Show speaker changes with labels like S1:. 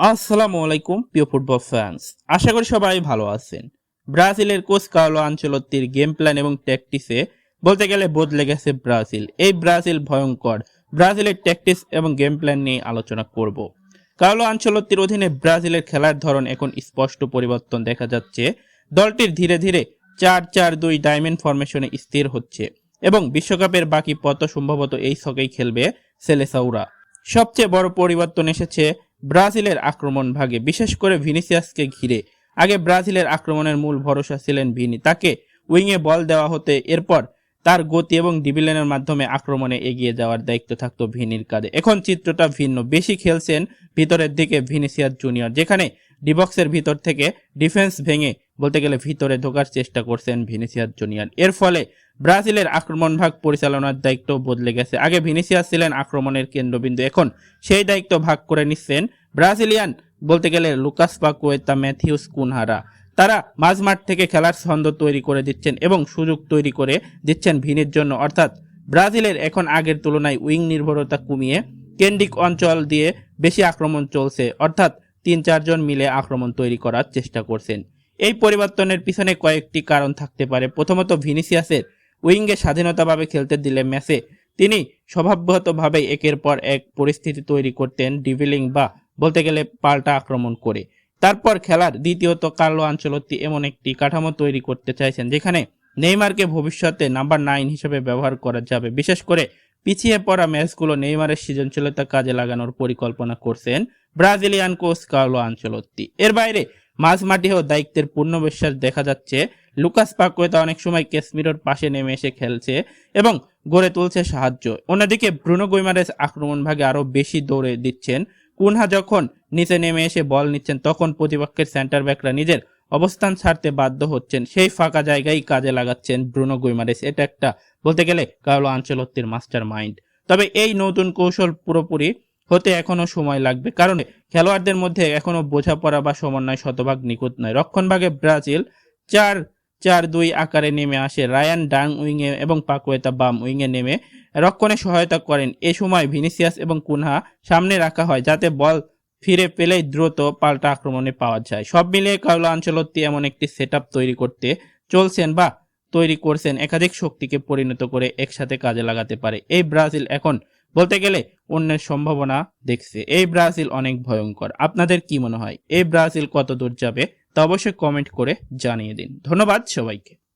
S1: আসসালামু আলাইকুম প্রিয় ফুটবল ফ্যান্স, আশা করি সবাই ভালো আছেন। ব্রাজিলের কোচ কার্লো আনচেলত্তির গেম প্ল্যান এবং ট্যাকটিসে বলতে গেলে বদলে গেছে ব্রাজিল। এই ব্রাজিল ভয়ঙ্কর। ব্রাজিলের ট্যাকটিস এবং গেম প্ল্যান নিয়ে আলোচনা করব। কার্লো আনচেলত্তির অধীনে ব্রাজিলের খেলার ধরন এখন স্পষ্ট পরিবর্তন দেখা যাচ্ছে। দলটির ধীরে ধীরে 4-4-2 ডায়মন্ড ফরমেশনে স্থির হচ্ছে এবং বিশ্বকাপের বাকি পথ সম্ভবত এই ছকেই খেলবে সেলেসাউরা। সবচেয়ে বড় পরিবর্তন এসেছে ব্রাজিলের আক্রমণ ভাগে, বিশেষ করে ভিনিসিয়াসকে ঘিরে। আগে ব্রাজিলের আক্রমণের মূল ভরসা ছিলেন ভিনি, তাকে উইংয়ে বল দেওয়া হতে এরপর তার গতি এবং ডিভিলেনের মাধ্যমে আক্রমণে এগিয়ে যাওয়ার দায়িত্ব থাকতো ভিনির কাঁধে। এখন চিত্রটা ভিন্ন, বেশি খেলছেন ভিতরের দিকে ভিনিসিয়াস জুনিয়র, যেখানে ডিবক্সের ভিতর থেকে ডিফেন্স ভেঙে বলতে গেলে ভিতরে ঢোকার চেষ্টা করছেন ভিনিসিয়াস জুনিয়র। এর ফলে ব্রাজিলের আক্রমণ ভাগ পরিচালনার দায়িত্ব বদলে গেছে। আগে ভিনিসিয়াস ছিলেন আক্রমণের কেন্দ্রবিন্দু, এখন সেই দায়িত্ব ভাগ করে নিচ্ছেন ব্রাজিলিয়ান বলতে গেলে লুকাস পাকুয়েতা, ম্যাথিউস কুনহারা। তারা মাঝমাঠ থেকে খেলার ছন্দ তৈরি করে দিচ্ছেন এবং সুযোগ তৈরি করে দিচ্ছেন ভিনির জন্য। অর্থাৎ ব্রাজিলের এখন আগের তুলনায় উইং নির্ভরতা কমিয়ে কেন্দ্রিক অঞ্চল দিয়ে বেশি আক্রমণ চলছে, অর্থাৎ 3-4 জন মিলে আক্রমণ তৈরি করার চেষ্টা করছেন। এই পরিবর্তনের পিছনে কয়েকটি কারণ থাকতে পারে। প্রথমত, ভিনিসিয়াসের উইঙ্গে স্বাধীনতাভাবে খেলতে দিলে ম্যাচে তিনি স্বভাবগতভাবে একের পর এক পরিস্থিতি তৈরি করতেন ড্রিবলিং বা বলতে গেলে পাল্টা আক্রমণ করে। তারপর খেলার দ্বিতীয়ত, কার্লো আনচেলত্তি এমন একটি কাঠামো তৈরি করতে চাইছেন যেখানে নেইমারকে ভবিষ্যতে নাম্বার 9 হিসেবে ব্যবহার করা যাবে। বিশেষ করে পিছিয়ে পড়া ম্যাচগুলো নেইমারের সৃজনশীলতা কাজে লাগানোর পরিকল্পনা করছেন ব্রাজিলিয়ান কোচ কার্লো আনচেলত্তি। এর বাইরে মাঝমাঠেও দায়িত্বের পূর্ণ বিশ্বাস দেখা যাচ্ছে। লুকাস পাকুয়েতা অনেক সময় ক্যাসমিরোর পাশে নেমে এসে খেলছে এবং গড়ে তুলছে সাহায্য। অন্যদিকে ব্রুনো গুইমারেস আক্রমণ ভাগে আরো বেশি দৌড়ে দিচ্ছেন। কুনহা যখন নিচে নেমে এসে বল নিচ্ছেন তখন প্রতিপক্ষের সেন্টার ব্যাকরা নিজের অবস্থান ছাড়তে বাধ্য হচ্ছেন। সেই ফাঁকা জায়গায় কাজে লাগাচ্ছেন ব্রুনো গুইমারেস। এটা একটা বলতে গেলে কার্লো আনচেলত্তির মাস্টার মাইন্ড। তবে এই নতুন কৌশল পুরোপুরি হতে এখনো সময় লাগবে, কারণ খেলোয়াড়দের মধ্যে এখনো বোঝাপড়া বা সমন্বয় শতভাগ নিখুঁত নয়। রক্ষণভাগে ব্রাজিল 4-4-2 আকারে নেমে আসে। রায়ান ডাং উইংয়ে এবং পাকুয়েতা বাম উইংয়ে নেমে রক্ষণে সহায়তা করেন। এ সময় ভিনিসিয়াস এবং কুনহা সামনে রাখা হয় যাতে বল ফিরে পেলেই দ্রুত পাল্টা আক্রমণে পাওয়া যায়। সব মিলিয়ে কার্লো আনচেলত্তি এমন একটি সেটআপ তৈরি করতে চলছেন বা তৈরি করছেন একাধিক শক্তিকে পরিণত করে একসাথে কাজে লাগাতে পারে। এই ব্রাজিল এখন বলতে গেলে অন্যের সম্ভাবনা দেখছে। এই ব্রাজিল অনেক ভয়ঙ্কর। আপনাদের কি মনে হয় এই ব্রাজিল কত দূর যাবে তা অবশ্যই কমেন্ট করে জানিয়ে দিন। ধন্যবাদ সবাইকে।